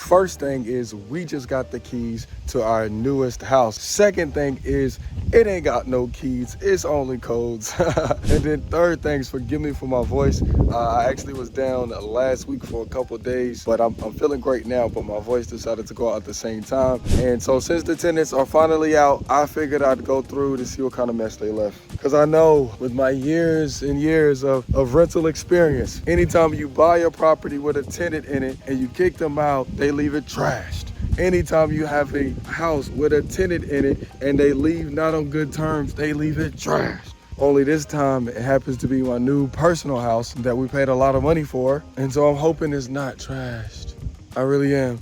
First thing is we just got the keys to our newest house. Second thing is it ain't got no keys, it's only codes. And then third things, forgive me for my voice. I actually was down last week for a couple days, but I'm feeling great now, but my voice decided to go out at the same time. And so since the tenants are finally out, I figured I'd go through to see what kind of mess they left. Because I know with my years and years of rental experience, anytime you buy a property with a tenant in it and you kick them out, they leave it trashed. Anytime you have a house with a tenant in it and they leave not on good terms, they leave it trashed. Only this time it happens to be my new personal house that we paid a lot of money for. And so I'm hoping it's not trashed. I really am.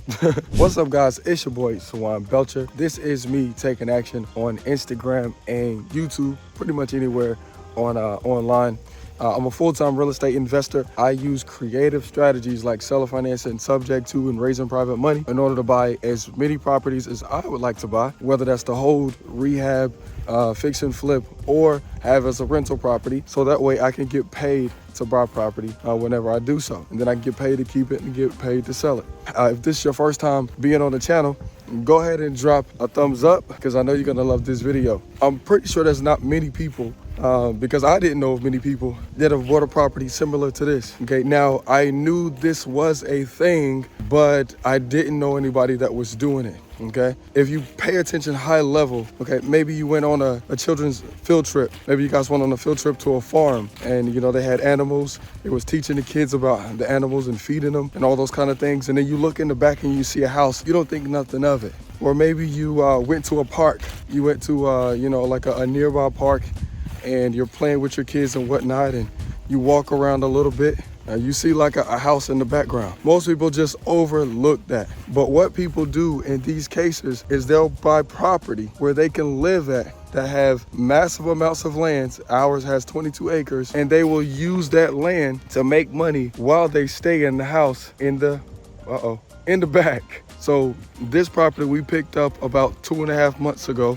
What's up, guys? It's your boy, Swan Belcher. This is me taking action on Instagram and YouTube, pretty much anywhere on online. I'm a full-time real estate investor. I use creative strategies like seller financing, subject to, and raising private money in order to buy as many properties as I would like to buy, whether that's to hold, rehab, fix and flip, or have as a rental property. So that way I can get paid to buy property whenever I do so. And then I can get paid to keep it and get paid to sell it. If this is your first time being on the channel, go ahead and drop a thumbs up because I know you're gonna love this video. I'm pretty sure there's not many people because I didn't know of many people that have bought a property similar to this. Okay, now I knew this was a thing, but I didn't know anybody that was doing it. Okay, if you pay attention high level, okay, maybe you went on a children's field trip. Maybe you guys went on a field trip to a farm and, you know, they had animals. It was teaching the kids about the animals and feeding them and all those kind of things. And then you look in the back and you see a house. You don't think nothing of it. Or maybe you went to a park. You went to, you know, like a nearby park and you're playing with your kids and whatnot. And you walk around a little bit. You see like a house in the background. Most people just overlook that. But what people do in these cases is they'll buy property where they can live at that have massive amounts of land. Ours has 22 acres, and they will use that land to make money while they stay in the house in the back. So this property we picked up about 2.5 months ago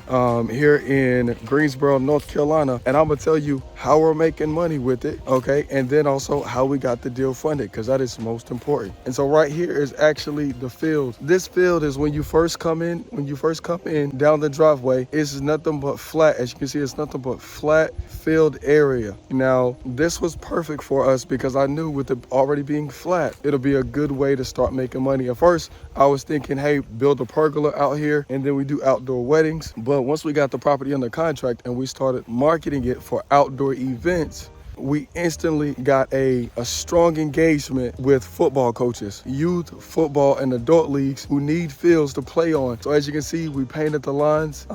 here in Greensboro, North Carolina. And I'm gonna tell you how we're making money with it, okay? And then also how we got the deal funded, because that is most important. And so right here is actually the field. This field is when you first come in down the driveway, it's nothing but flat. As you can see, it's nothing but flat field area. Now, this was perfect for us because I knew with it already being flat, it'll be a good way to start making money. At first, I was thinking, hey, build a pergola out here and then we do outdoor weddings. But once we got the property under contract and we started marketing it for outdoor events, we instantly got a strong engagement with football coaches, youth, football, and adult leagues who need fields to play on. So as you can see, we painted the lines,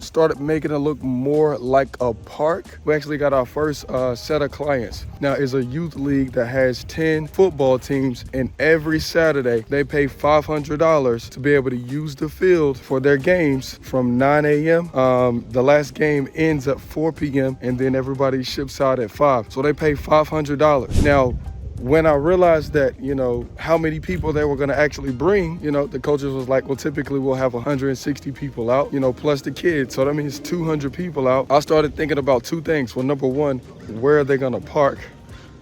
started making it look more like a park. We actually got our first set of clients. Now, it's a youth league that has 10 football teams, and every Saturday they pay $500 to be able to use the field for their games from 9 a.m. The last game ends at 4 p.m. and then everybody ships out at 5. So they pay $500. Now, when I realized that, you know, how many people they were going to actually bring, you know, the coaches was like, well, typically we'll have 160 people out, you know, plus the kids. So that means 200 people out. I started thinking about two things. Well, number one, where are they going to park?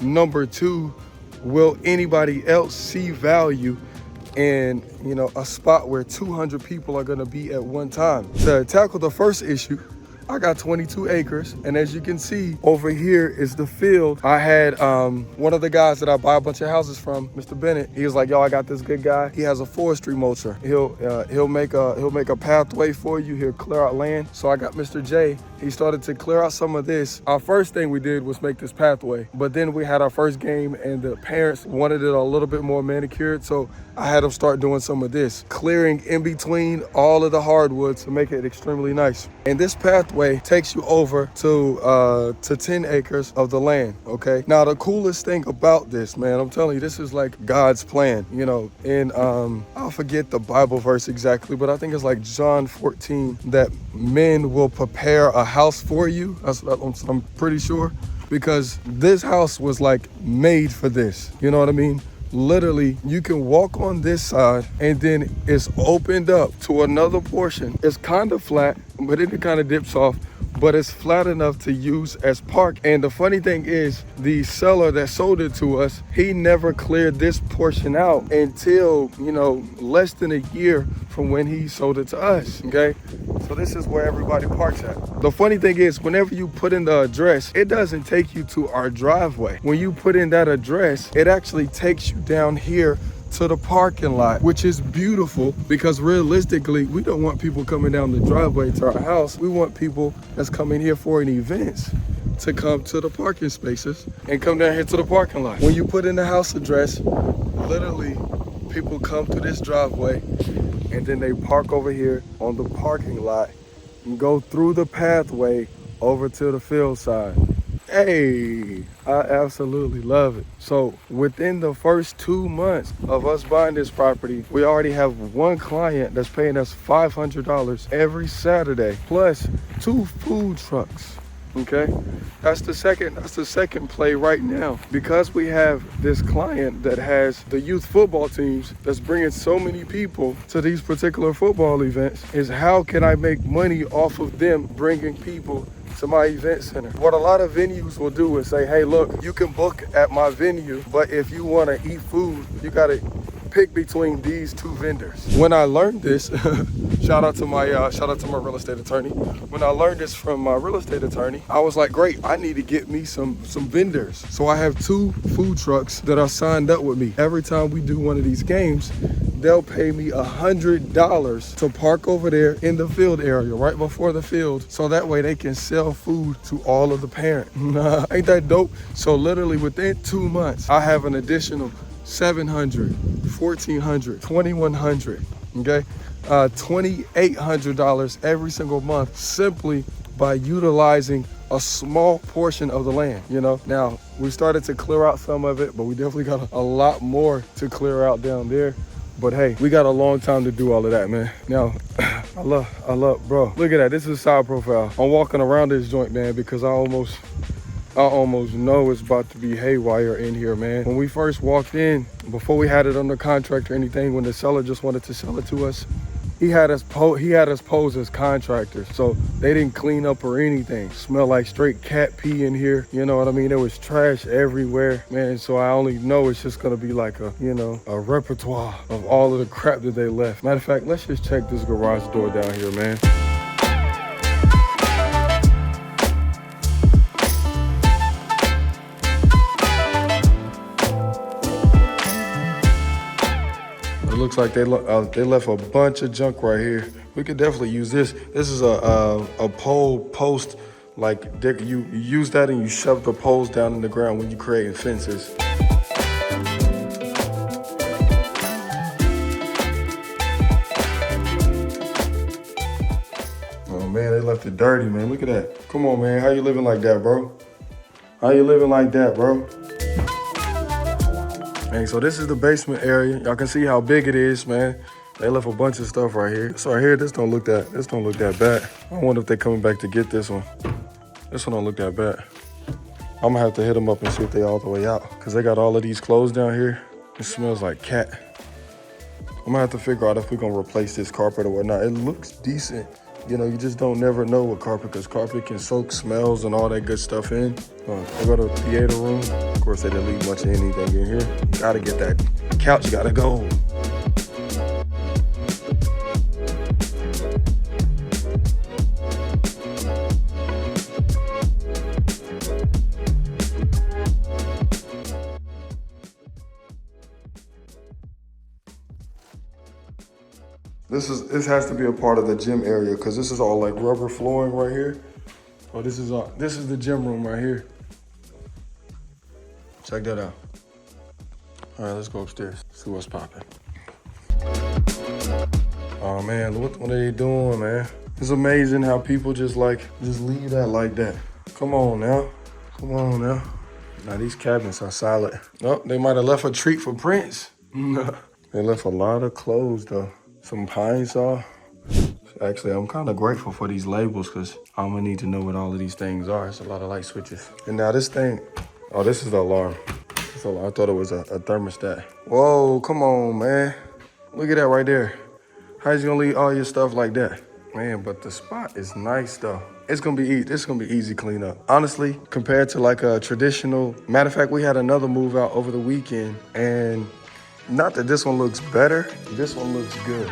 Number two, will anybody else see value in, you know, a spot where 200 people are going to be at one time? To tackle the first issue, I got 22 acres, and as you can see, over here is the field. I had one of the guys that I buy a bunch of houses from, Mr. Bennett. He was like, "Yo, I got this good guy. He has a forestry mulcher. He'll make a pathway for you. He'll clear out land." So I got Mr. J. He started to clear out some of this. Our first thing we did was make this pathway, but then we had our first game, and the parents wanted it a little bit more manicured, so I had them start doing some of this, clearing in between all of the hardwoods to make it extremely nice. And this pathway takes you over to 10 acres of the land, okay? Now, the coolest thing about this, man, I'm telling you, this is like God's plan, you know, and I'll forget the Bible verse exactly, but I think it's like John 14, that men will prepare a house for you. I'm pretty sure, because this house was like made for this, you know what I mean? Literally, you can walk on this side and then it's opened up to another portion. It's kind of flat, but then it kind of dips off. but it's flat enough to use as park. And the funny thing is, the seller that sold it to us, he never cleared this portion out until, you know, less than a year from when he sold it to us, okay? So this is where everybody parks at. The funny thing is, whenever you put in the address, it doesn't take you to our driveway. When you put in that address, it actually takes you down here to the parking lot, which is beautiful because realistically, we don't want people coming down the driveway to our house. We want people that's coming here for an event to come to the parking spaces and come down here to the parking lot. When you put in the house address, literally people come to this driveway and then they park over here on the parking lot and go through the pathway over to the field side. Hey, I absolutely love it. So within the first 2 months of us buying this property, we already have one client that's paying us $500 every Saturday, plus 2 food trucks. Okay, that's the second play right now, because we have this client that has the youth football teams that's bringing so many people to these particular football events. Is how can I make money off of them bringing people to my event center? What a lot of venues will do is say, hey, look, you can book at my venue, but if you want to eat food, you got to pick between these 2 vendors. When I learned this, shout out to my real estate attorney. When I learned this from my real estate attorney, I was like, great, I need to get me some vendors. So I have 2 food trucks that are signed up with me. Every time we do one of these games, they'll pay me $100 to park over there in the field area, right before the field, so that way they can sell food to all of the parents. Ain't that dope? So literally within 2 months, I have an additional $700, $1,400, $2,100, okay? $2,800 every single month, simply by utilizing a small portion of the land, you know? Now, we started to clear out some of it, but we definitely got a lot more to clear out down there. But hey, we got a long time to do all of that, man. Now, I love, bro, look at that. This is a side profile. I'm walking around this joint, man, because I almost know it's about to be haywire in here, man. When we first walked in, before we had it under contract or anything, when the seller just wanted to sell it to us, he had us pose as contractors, so they didn't clean up or anything. Smell like straight cat pee in here, you know what I mean? There was trash everywhere, man. So I only know it's just gonna be like a, you know, a repertoire of all of the crap that they left. Matter of fact, let's just check this garage door down here, man. It looks like they left a bunch of junk right here. We could definitely use this. This is a pole post, like you use that and you shove the poles down in the ground when you're creating fences. Oh man, they left it dirty, man. Look at that. Come on, man. How you living like that, bro? How you living like that, bro? Hey, so this is the basement area. Y'all can see how big it is, man. They left a bunch of stuff right here. So right here, this don't look that bad. I wonder if they're coming back to get this one. This one don't look that bad. I'm gonna have to hit them up and see if they all the way out, because they got all of these clothes down here. It smells like cat. I'm gonna have to figure out if we're gonna replace this carpet or whatnot. It looks decent. You know, you just don't never know with carpet, because carpet can soak smells and all that good stuff in. I go to the theater room. Of course, they didn't leave much of anything in here. Gotta get that couch, gotta go. This has to be a part of the gym area, because this is all like rubber flooring right here. Oh, this is the gym room right here. Check that out. All right, let's go upstairs, see what's popping. Oh man, what are they doing, man? It's amazing how people just leave that like that. Come on now, come on now. Now these cabinets are solid. Oh, they might have left a treat for Prince. They left a lot of clothes though. Some pine saw. Actually, I'm kind of grateful for these labels, because I'm gonna need to know what all of these things are. It's a lot of light switches. And now this thing, oh, this is the alarm. I thought it was a thermostat. Whoa, come on, man. Look at that right there. How you gonna leave all your stuff like that? Man, but the spot is nice though. It's gonna be easy cleanup. Honestly, compared to like a traditional, matter of fact, we had another move out over the weekend, and not that this one looks better, this one looks good.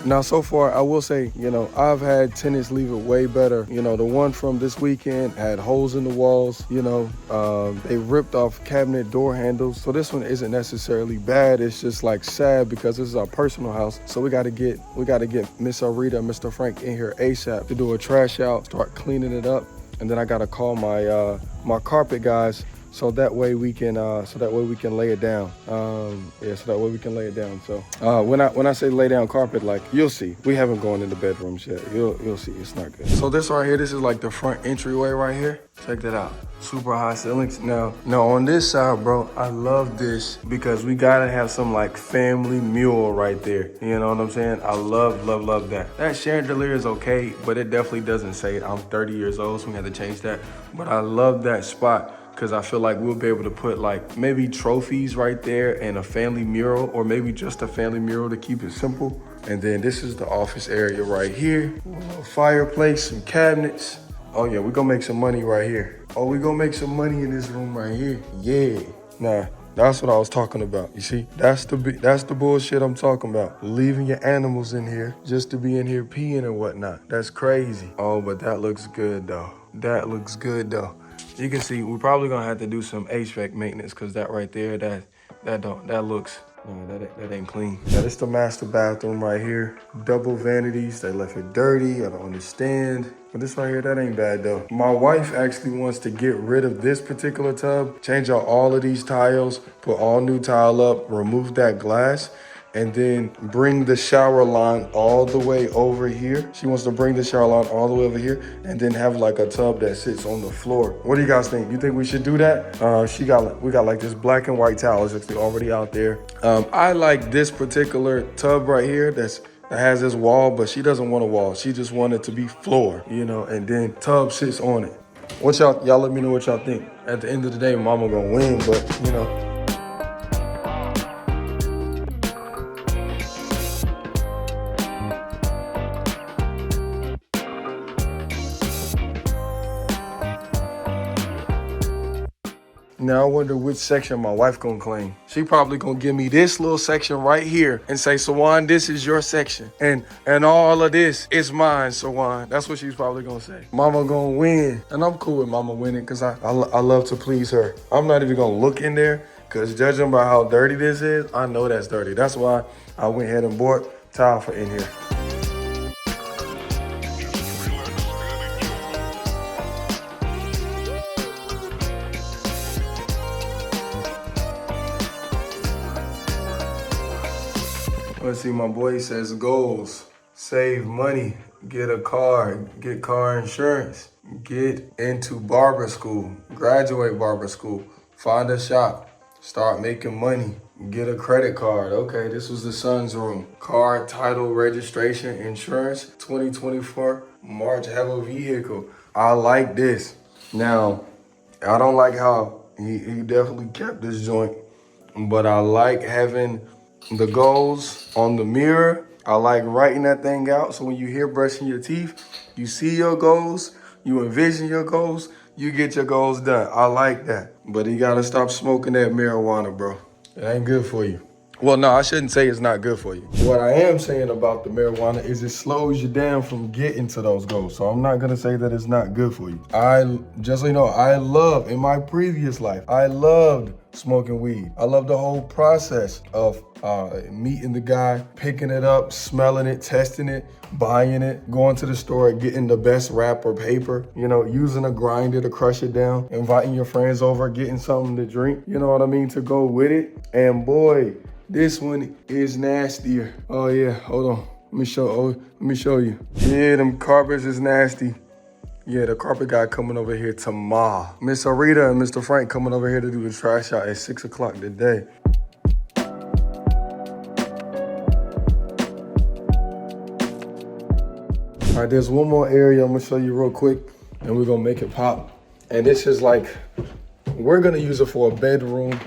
Now, so far, I will say, I've had tenants leave it way better. The one from this weekend had holes in the walls, they ripped off cabinet door handles. So this one isn't necessarily bad. It's just like sad because this is our personal house. So we got to get Miss Arita and Mr. Frank in here ASAP to do a trash out, start cleaning it up. And then I got to call my carpet guys. So that way we can lay it down. So when I say lay down carpet, like you'll see, we haven't gone in the bedrooms yet. You'll see, it's not good. So this right here, this is like the front entryway right here. Check that out. Super high ceilings. Now on this side, bro, I love this because we gotta have some like family mural right there. You know what I'm saying? I love that. That chandelier is okay, but it definitely doesn't say it. I'm 30 years old, so we had to change that. But I love that spot, because I feel like we'll be able to put like maybe trophies right there and a family mural, or maybe just a family mural to keep it simple. And then this is the office area right here. A little fireplace, some cabinets. Oh yeah, we're gonna make some money right here. Oh, we're gonna make some money in this room right here. Yeah. Nah, that's what I was talking about. You see, that's the bullshit I'm talking about. Leaving your animals in here just to be in here peeing and whatnot. That's crazy. Oh, but that looks good though. You can see we're probably gonna have to do some HVAC maintenance, because that right there, that ain't clean. Yeah, this is the master bathroom right here. Double vanities, they left it dirty. I don't understand. But this right here, that ain't bad though. My wife actually wants to get rid of this particular tub, change out all of these tiles, put all new tile up, remove that glass, and then bring the shower line all the way over here. She wants to bring the shower line all the way over here and then have like a tub that sits on the floor. What do you guys think? You think we should do that? We got like this black and white towel. It's actually already out there. I like this particular tub right here that has this wall, but she doesn't want a wall. She just wanted it to be floor, and then tub sits on it. What y'all let me know what y'all think. At the end of the day, mama gonna win, but Now I wonder which section my wife gonna claim. She probably gonna give me this little section right here and say, Sawan, this is your section. And all of this is mine, Sawan. That's what she's probably gonna say. Mama gonna win. And I'm cool with mama winning because I love to please her. I'm not even gonna look in there, because judging by how dirty this is, I know that's dirty. That's why I went ahead and bought tile for in here. Let's see, my boy says goals: save money, get a car, get car insurance, get into barber school, graduate barber school, find a shop, start making money, get a credit card. Okay, this was the son's room. Car, title, registration, insurance, 2024, March, have a vehicle. I like this. Now, I don't like how he definitely kept this joint, but I like having the goals on the mirror. I like writing that thing out, so when you hear brushing your teeth, you see your goals, you envision your goals, you get your goals done. I like that. But you gotta stop smoking that marijuana, bro. It ain't good for you. Well, no, I shouldn't say it's not good for you. What I am saying about the marijuana is it slows you down from getting to those goals. So I'm not gonna say that it's not good for you. Just so you know, in my previous life, I loved smoking weed. I love the whole process of meeting the guy, picking it up, smelling it, testing it, buying it, going to the store, getting the best wrap or paper, using a grinder to crush it down, inviting your friends over, getting something to drink, you know what I mean, to go with it. And boy, this one is nastier. Oh yeah, hold on. Let me show you. Yeah, them carpets is nasty. Yeah, the carpet guy coming over here tomorrow. Miss Arita and Mr. Frank coming over here to do the trash out at 6 o'clock today. All right, there's one more area I'm gonna show you real quick, and we're gonna make it pop. And this is like, we're gonna use it for a bedroom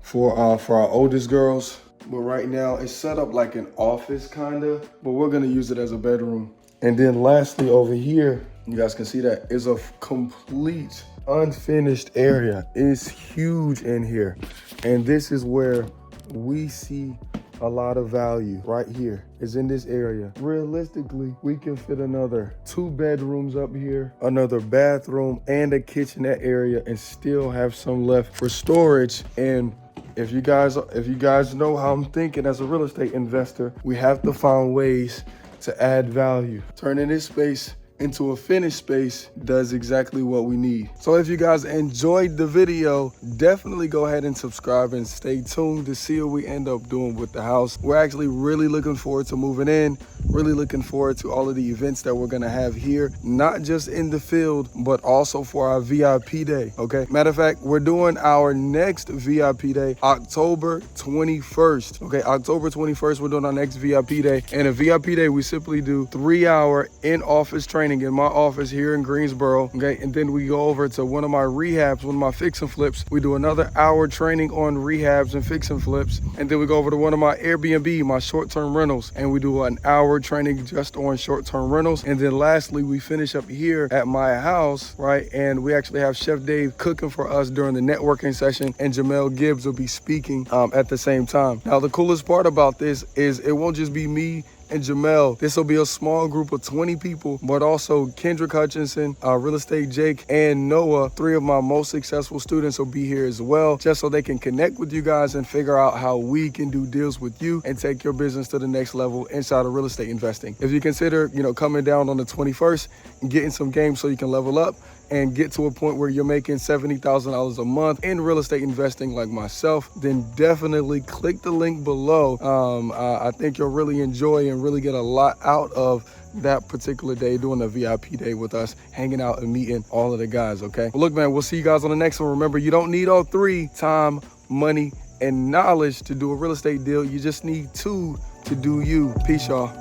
for our oldest girls. But right now it's set up like an office kinda, but we're gonna use it as a bedroom. And then lastly over here, you guys can see that is a complete unfinished area. It's huge in here. And this is where we see a lot of value right here is in this area. Realistically, we can fit another 2 bedrooms up here, another bathroom and a kitchenette area, and still have some left for storage. And if you guys know how I'm thinking as a real estate investor, we have to find ways to add value. Turning this space into a finished space does exactly what we need. So if you guys enjoyed the video, definitely go ahead and subscribe and stay tuned to see what we end up doing with the house. We're actually really looking forward to moving in, really looking forward to all of the events that we're gonna have here, not just in the field, but also for our VIP day, okay? Matter of fact, we're doing our next VIP day, October 21st, okay? October 21st, we're doing our next VIP day. And a VIP day, we simply do 3-hour in-office training in my office here in Greensboro, okay? And then we go over to one of my rehabs, one of my fix and flips. We do another hour training on rehabs and fix and flips. And then we go over to one of my Airbnb, my short-term rentals, and we do an hour training just on short-term rentals. And then lastly, we finish up here at my house, right? And we actually have Chef Dave cooking for us during the networking session, and Jamel Gibbs will be speaking at the same time. Now, the coolest part about this is it won't just be me and Jamel. This will be a small group of 20 people, but also Kendrick Hutchinson, Real Estate Jake, and Noah, 3 of my most successful students will be here as well, just so they can connect with you guys and figure out how we can do deals with you and take your business to the next level inside of real estate investing. If you consider, coming down on the 21st and getting some games so you can level up and get to a point where you're making $70,000 a month in real estate investing like myself, then definitely click the link below. I think you'll really enjoy and really get a lot out of that particular day, doing a VIP day with us, hanging out and meeting all of the guys, okay? Well, look, man, we'll see you guys on the next one. Remember, you don't need all 3, time, money, and knowledge to do a real estate deal. You just need 2 to do you. Peace, y'all.